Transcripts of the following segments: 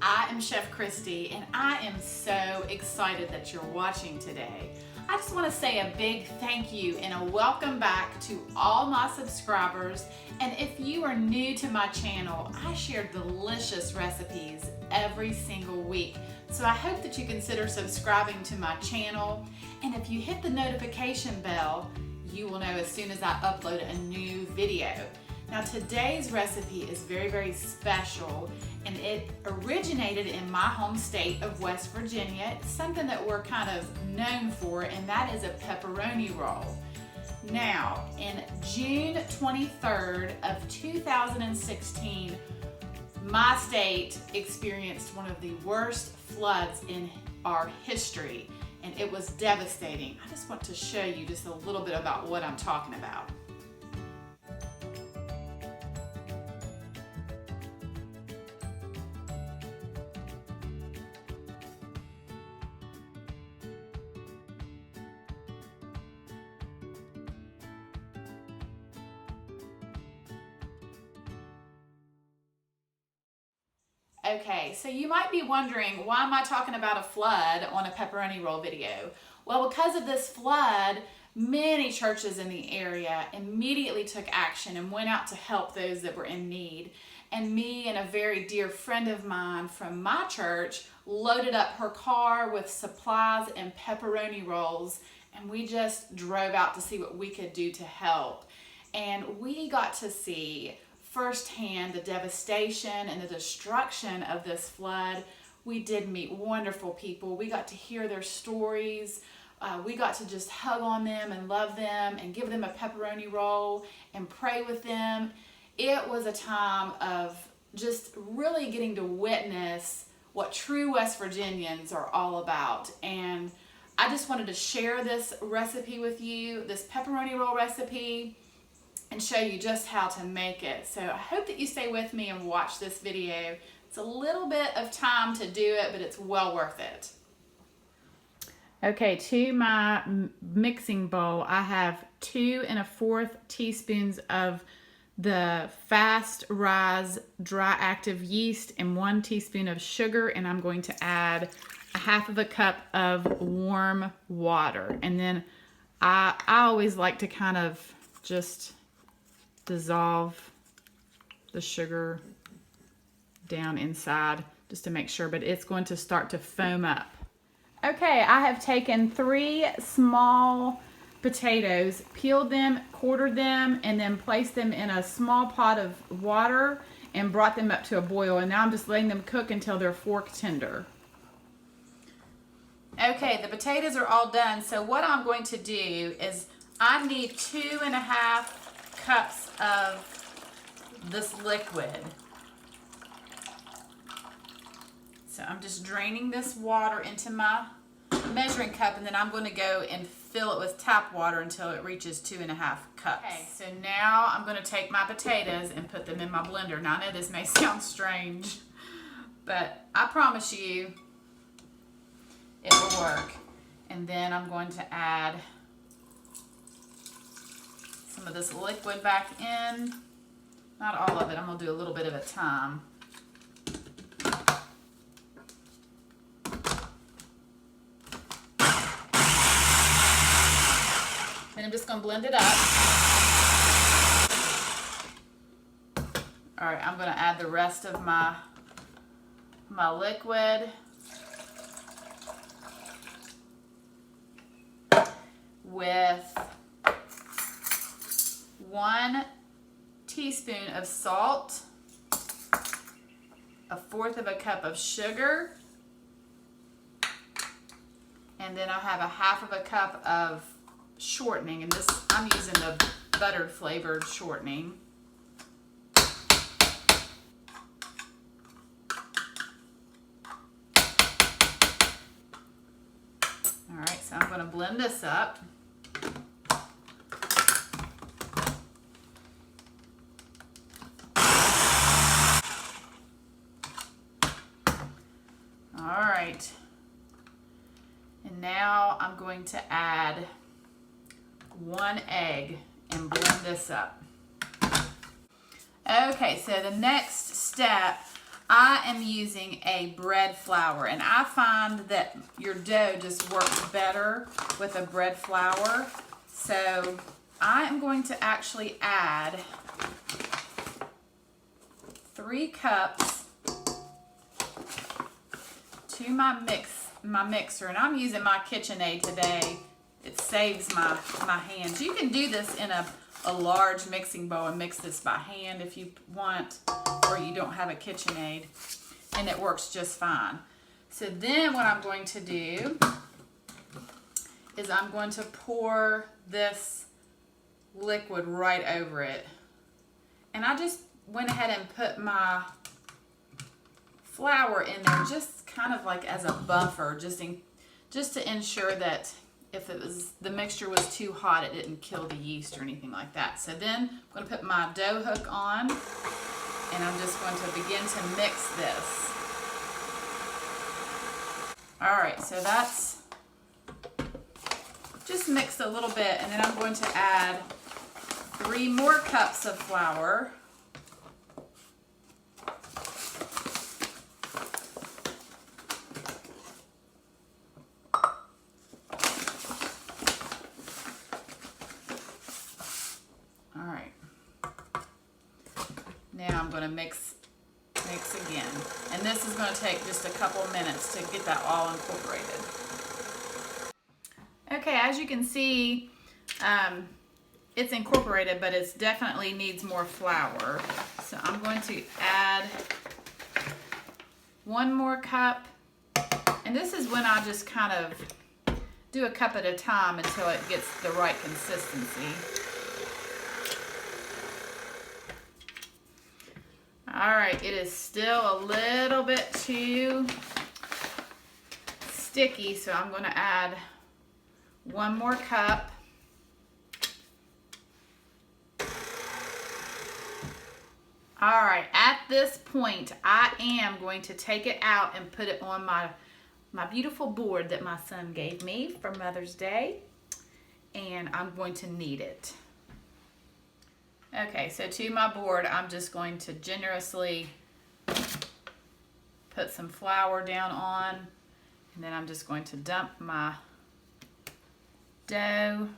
I am Chef Christy, and I am so excited that you're watching today. I just want to say a big thank you and a welcome back to all my subscribers. And if you are new to my channel, I share delicious recipes every single week. So I hope that you consider subscribing to my channel. And if you hit the notification bell, you will know as soon as I upload a new video. Now today's recipe is very, very special, and it originated in my home state of West Virginia. It's something that we're kind of known for, and that is a pepperoni roll. Now, in June 23rd of 2016, my state experienced one of the worst floods in our history, and it was devastating. I just want to show you just a little bit about what I'm talking about. Okay, so you might be wondering, why am I talking about a flood on a pepperoni roll video? Well, because of this flood, many churches in the area immediately took action and went out to help those that were in need. And me and a very dear friend of mine from my church loaded up her car with supplies and pepperoni rolls, and we just drove out to see what we could do to help. And we got to see firsthand the devastation and the destruction of this flood. We did meet wonderful people. We got to hear their stories. We got to just hug on them and love them and give them a pepperoni roll and pray with them. It was a time of just really getting to witness what true West Virginians are all about. And I just wanted to share this recipe with you, this pepperoni roll recipe, and show you just how to make it. So I hope that you stay with me and watch this video. It's a little bit of time to do it, but it's well worth it. Okay, to my mixing bowl, I have 2 1/4 teaspoons of the fast rise dry active yeast and 1 teaspoon of sugar, and I'm going to add 1/2 cup of warm water. And then I always like to kind of just dissolve the sugar down inside just to make sure, but it's going to start to foam up. Okay, I have taken 3 small potatoes, peeled them, quartered them, and then placed them in a small pot of water and brought them up to a boil. And now I'm just letting them cook until they're fork tender. Okay, the potatoes are all done. So what I'm going to do is I need 2 1/2 cups of this liquid. So I'm just draining this water into my measuring cup, and then I'm going to go and fill it with tap water until it reaches 2 1/2 cups. Okay, so now I'm going to take my potatoes and put them in my blender. Now I know this may sound strange, but I promise you it will work. And then I'm going to add some of this liquid back in. Not all of it, I'm going to do a little bit at a time. And I'm just going to blend it up. Alright, I'm going to add the rest of my liquid. With 1 teaspoon of salt, 1/4 cup of sugar, and then I have 1/2 cup of shortening, and this I'm using the buttered flavored shortening. Alright, so I'm going to blend this up. Alright, and now I'm going to add 1 egg and blend this up. Okay, so the next step, I am using a bread flour, and I find that your dough just works better with a bread flour. So I am going to actually add 3 cups to my mixer, and I'm using my KitchenAid today. It saves my hands. You can do this in a large mixing bowl and mix this by hand if you want, or you don't have a KitchenAid, and it works just fine. So then what I'm going to do is I'm going to pour this liquid right over it. And I just went ahead and put my flour in there just kind of like as a buffer, just to ensure that if the mixture was too hot, it didn't kill the yeast or anything like that. So then I'm going to put my dough hook on, and I'm just going to begin to mix this. All right, so that's just mixed a little bit, and then I'm going to add 3 more cups of flour. Now I'm going to mix again. And this is going to take just a couple minutes to get that all incorporated. Okay, as you can see, it's incorporated, but it definitely needs more flour. So I'm going to add 1 more cup. And this is when I just kind of do a cup at a time until it gets the right consistency. All right, it is still a little bit too sticky, so I'm going to add 1 more cup. All right, at this point, I am going to take it out and put it on my beautiful board that my son gave me for Mother's Day, and I'm going to knead it. Okay, so to my board, I'm just going to generously put some flour down on, and then I'm just going to dump my dough,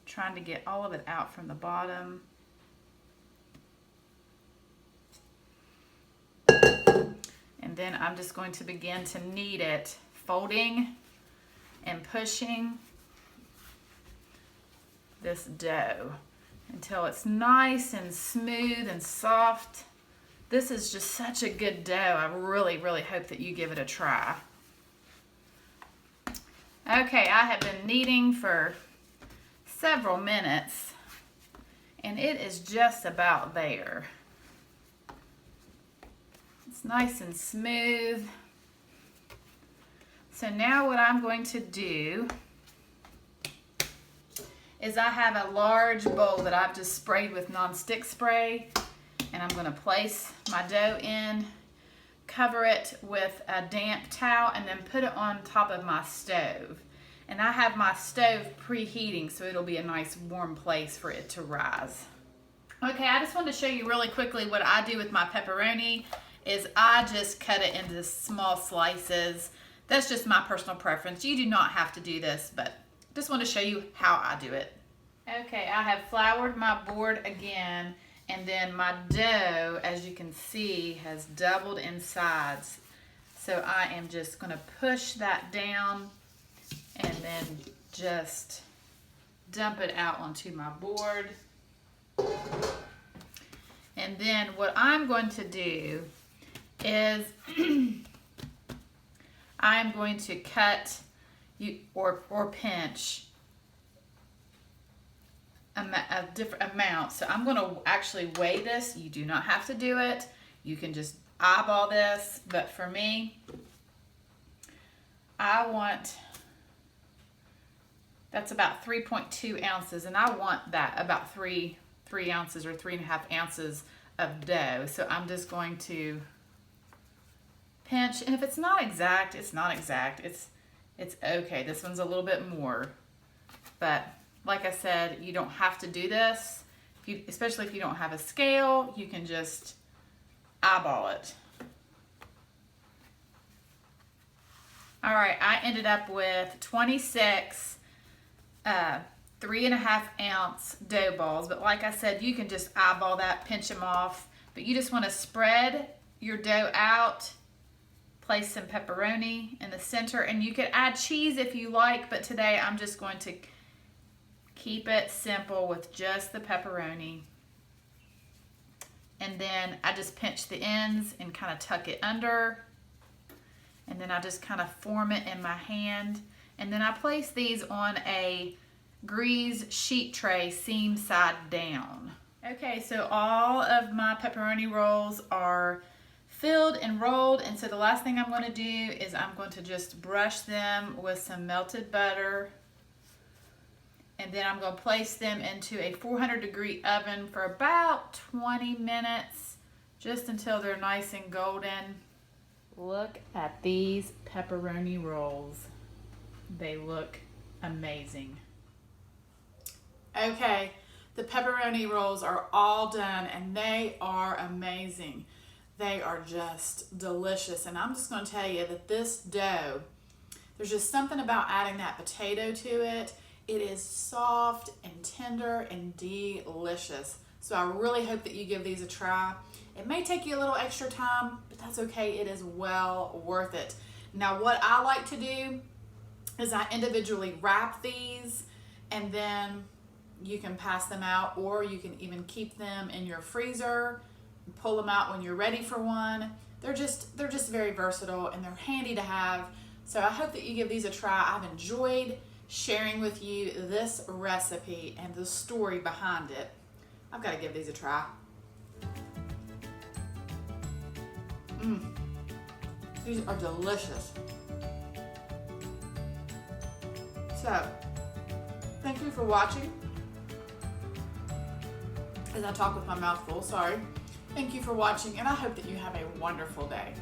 trying to get all of it out from the bottom. And then I'm just going to begin to knead it, folding and pushing this dough until it's nice and smooth and soft. This is just such a good dough. I really, really hope that you give it a try. Okay, I have been kneading for several minutes, and it is just about there. It's nice and smooth. So now what I'm going to do is I have a large bowl that I've just sprayed with non-stick spray, and I'm going to place my dough in, cover it with a damp towel, and then put it on top of my stove. And I have my stove preheating, so it'll be a nice warm place for it to rise. Okay, I just wanted to show you really quickly what I do with my pepperoni is I just cut it into small slices. That's just my personal preference. You do not have to do this, but just want to show you how I do it. Okay, I have floured my board again, and then my dough, as you can see, has doubled in size. So I am just going to push that down and then just dump it out onto my board. And then what I'm going to do is I'm going to cut or pinch a different amount. So I'm going to actually weigh this. You do not have to do it. You can just eyeball this. But for me, I want, that's about 3.2 ounces. And I want that about 3 ounces or 3.5 ounces of dough. So I'm just going to pinch. And if it's not exact, it's not exact. It's okay. This one's a little bit more. But like I said, you don't have to do this. Especially if you don't have a scale, you can just eyeball it. All right, I ended up with 26 3.5-ounce dough balls, but like I said, you can just eyeball that, pinch them off, but you just want to spread your dough out, place some pepperoni in the center, and you could add cheese if you like, but today I'm just going to keep it simple with just the pepperoni. And then I just pinch the ends and kind of tuck it under, and then I just kind of form it in my hand, and then I place these on a grease sheet tray, seam side down. Okay, so all of my pepperoni rolls are filled and rolled, and so the last thing I'm going to do is I'm going to just brush them with some melted butter, and then I'm going to place them into a 400-degree oven for about 20 minutes, just until they're nice and golden. Look at these pepperoni rolls. They look amazing. Okay, the pepperoni rolls are all done, and they are amazing. They are just delicious, and I'm just going to tell you that this dough, there's just something about adding that potato to it. It is soft and tender and delicious. So I really hope that you give these a try. It may take you a little extra time, but that's okay. It is well worth it. Now, what I like to do is I individually wrap these, and then you can pass them out, or you can even keep them in your freezer and pull them out when you're ready for one. They're just very versatile, and they're handy to have. So I hope that you give these a try. I've enjoyed sharing with you this recipe and the story behind it. I've got to give these a try. These are delicious. So, thank you for watching. As I talk with my mouth full, sorry. Thank you for watching, and I hope that you have a wonderful day.